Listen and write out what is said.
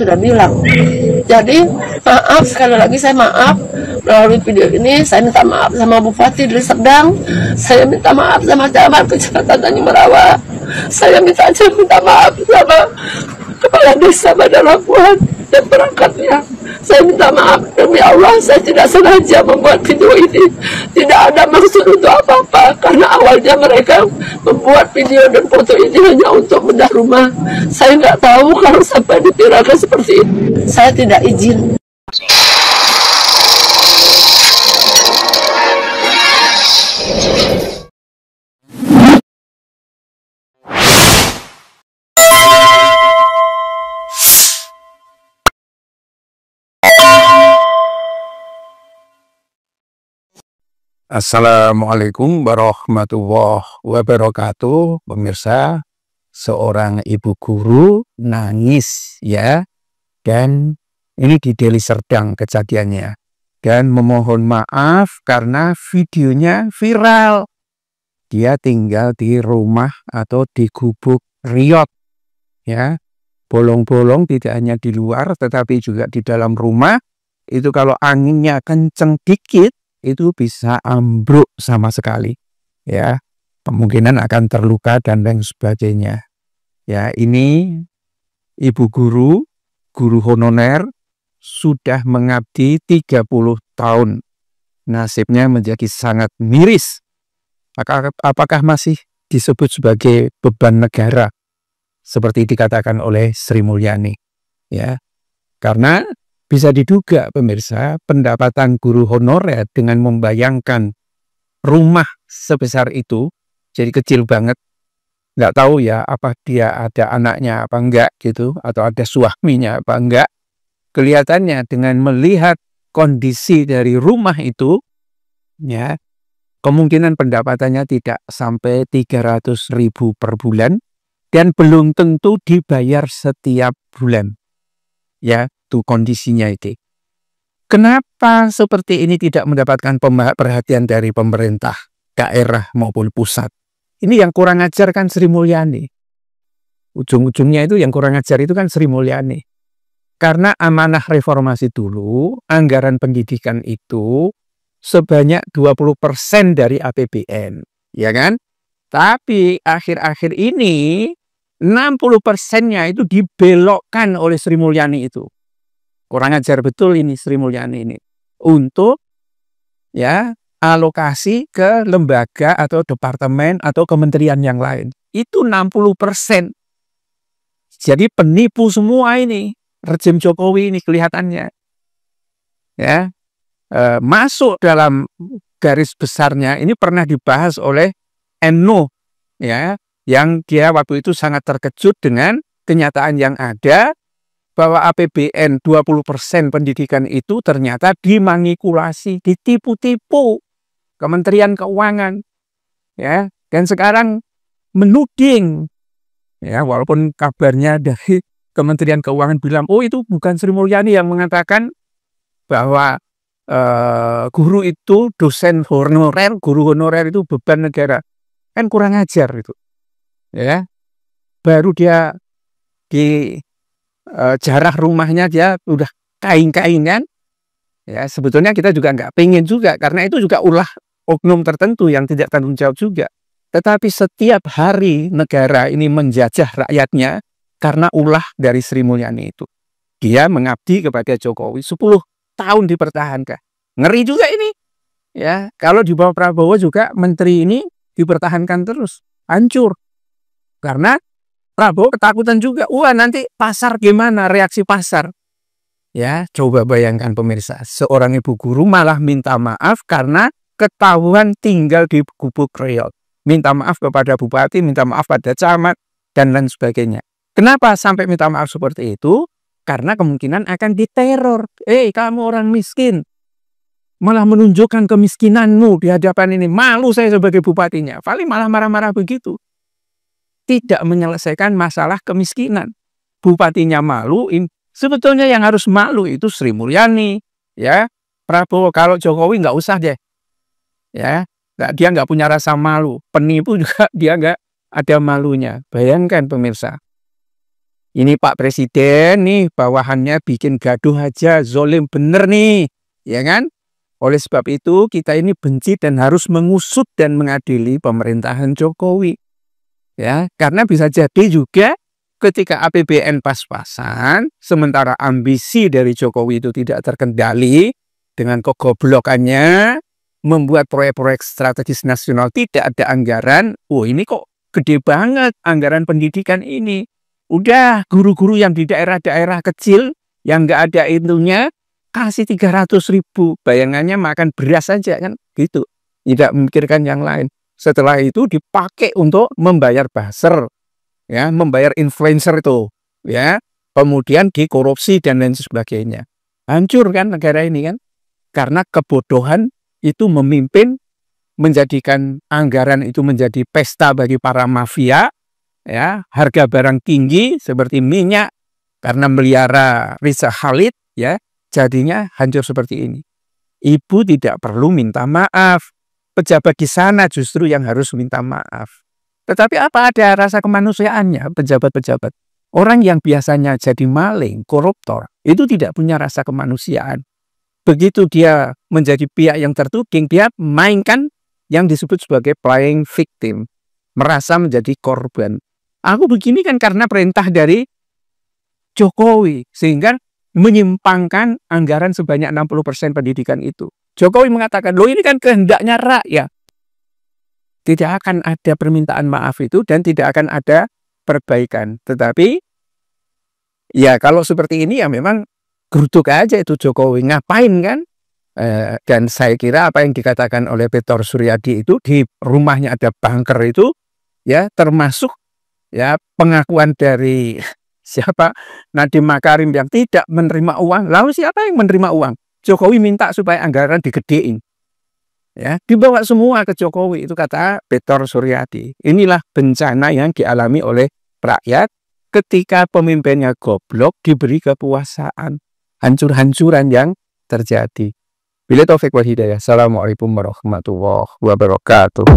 sudah bilang. Jadi maaf, sekali lagi saya maaf melalui video ini. Saya minta maaf sama Bupati Deli Serdang, saya minta maaf sama Camat Kecamatan Tanjung Merawa, saya minta maaf sama Kepala Desa Bandar Labuan dan perangkatnya. Saya minta maaf, demi Allah saya tidak sengaja membuat video ini, tidak ada maksud untuk apa-apa, karena awalnya mereka membuat video dan foto ini hanya untuk bedah rumah. Saya nggak tahu kalau sampai dipirakan seperti ini. Saya tidak izin. Assalamualaikum warahmatullahi wabarakatuh. Pemirsa, seorang ibu guru nangis ya, dan ini di Deli Serdang kejadiannya, dan memohon maaf karena videonya viral. Dia tinggal di rumah atau di gubuk riot ya, bolong-bolong tidak hanya di luar tetapi juga di dalam rumah. Itu kalau anginnya kenceng dikit itu bisa ambruk sama sekali ya, kemungkinan akan terluka dan lain sebagainya ya. Ini ibu guru honorer, sudah mengabdi 30 tahun, nasibnya menjadi sangat miris. Apakah masih disebut sebagai beban negara seperti dikatakan oleh Sri Mulyani ya? Karena bisa diduga pemirsa, pendapatan guru honorer dengan membayangkan rumah sebesar itu jadi kecil banget. Nggak tahu ya apa dia ada anaknya apa enggak gitu, atau ada suaminya apa enggak. Kelihatannya dengan melihat kondisi dari rumah itu ya, kemungkinan pendapatannya tidak sampai 300.000 per bulan dan belum tentu dibayar setiap bulan ya. Kondisinya itu. Kenapa seperti ini tidak mendapatkan perhatian dari pemerintah daerah maupun pusat? Ini yang kurang ajar kan Sri Mulyani. Ujung-ujungnya itu yang kurang ajar itu kan Sri Mulyani. Karena amanah reformasi dulu, anggaran pendidikan itu sebanyak 20% dari APBN, ya kan? Tapi akhir-akhir ini 60%-nya itu dibelokkan oleh Sri Mulyani itu. Kurang ajar betul ini Sri Mulyani ini untuk ya alokasi ke lembaga atau departemen atau kementerian yang lain. Itu 60%. Jadi penipu semua ini rejim Jokowi ini kelihatannya. Ya. Masuk dalam garis besarnya ini pernah dibahas oleh Enno ya, yang dia waktu itu sangat terkejut dengan kenyataan yang ada, bahwa APBN 20% pendidikan itu ternyata dimanipulasi, ditipu-tipu Kementerian Keuangan ya. Dan sekarang menuding ya, walaupun kabarnya dari Kementerian Keuangan bilang oh itu bukan Sri Mulyani yang mengatakan bahwa guru itu dosen honorer, guru honorer itu beban negara. Kan kurang ajar itu ya. Baru dia di jarak rumahnya dia udah kain-kainan ya. Sebetulnya kita juga nggak pengen juga, karena itu juga ulah oknum tertentu yang tidak tanggung jawab juga. Tetapi setiap hari negara ini menjajah rakyatnya karena ulah dari Sri Mulyani itu. Dia mengabdi kepada Jokowi 10 tahun dipertahankan. Ngeri juga ini ya. Kalau di bawah Prabowo juga menteri ini dipertahankan terus, hancur. Karena Prabowo ketakutan juga, wah nanti pasar gimana, reaksi pasar. Ya, coba bayangkan pemirsa, seorang ibu guru malah minta maaf karena ketahuan tinggal di gubuk riot. Minta maaf kepada bupati, minta maaf pada camat, dan lain sebagainya. Kenapa sampai minta maaf seperti itu? Karena kemungkinan akan diteror. Kamu orang miskin, malah menunjukkan kemiskinanmu di hadapan ini. Malu saya sebagai bupatinya. Paling malah marah-marah begitu. Tidak menyelesaikan masalah kemiskinan. Bupatinya malu, sebetulnya yang harus malu itu Sri Mulyani, ya, Prabowo. Kalau Jokowi nggak usah deh, ya, dia nggak punya rasa malu. Penipu juga dia nggak ada malunya. Bayangkan pemirsa, Ini Pak Presiden nih bawahannya bikin gaduh aja, zolim bener nih, ya kan? Oleh sebab itu kita ini benci dan harus mengusut dan mengadili pemerintahan Jokowi. Ya, karena bisa jadi juga ketika APBN pas-pasan, sementara ambisi dari Jokowi itu tidak terkendali dengan kegoblokannya, membuat proyek-proyek strategis nasional tidak ada anggaran. Oh, ini kok gede banget anggaran pendidikan ini. Udah guru-guru yang di daerah-daerah kecil yang nggak ada itunya kasih 300.000, bayangannya makan beras saja kan gitu, tidak memikirkan yang lain. Setelah itu dipakai untuk membayar buzzer, ya, membayar influencer itu, ya, kemudian dikorupsi dan lain sebagainya. Hancur kan negara ini kan, karena kebodohan itu memimpin, menjadikan anggaran itu menjadi pesta bagi para mafia, ya, harga barang tinggi seperti minyak karena melihara Riza Khalid, ya. Jadinya hancur seperti ini. Ibu tidak perlu minta maaf. Pejabat di sana justru yang harus minta maaf. Tetapi apa ada rasa kemanusiaannya pejabat-pejabat? Orang yang biasanya jadi maling, koruptor, itu tidak punya rasa kemanusiaan. Begitu dia menjadi pihak yang tertuding, dia mainkan yang disebut sebagai playing victim. Merasa menjadi korban. Aku begini kan karena perintah dari Jokowi. Sehingga menyimpangkan anggaran sebanyak 60% pendidikan itu. Jokowi mengatakan, loh ini kan kehendaknya rakyat. Tidak akan ada permintaan maaf itu dan tidak akan ada perbaikan. Tetapi, ya kalau seperti ini ya memang geruduk aja itu Jokowi. Ngapain kan? Dan saya kira apa yang dikatakan oleh Petor Suryadi itu, di rumahnya ada bunker itu, ya termasuk ya pengakuan dari siapa? Nadiem Makarim yang tidak menerima uang. Lalu siapa yang menerima uang? Jokowi minta supaya anggaran digedein. Ya, dibawa semua ke Jokowi, itu kata Petor Suryadi. Inilah bencana yang dialami oleh rakyat ketika pemimpinnya goblok diberi kekuasaan. Hancur-hancuran yang terjadi. Bila taufik wal hidayah. Assalamualaikum warahmatullahi wabarakatuh.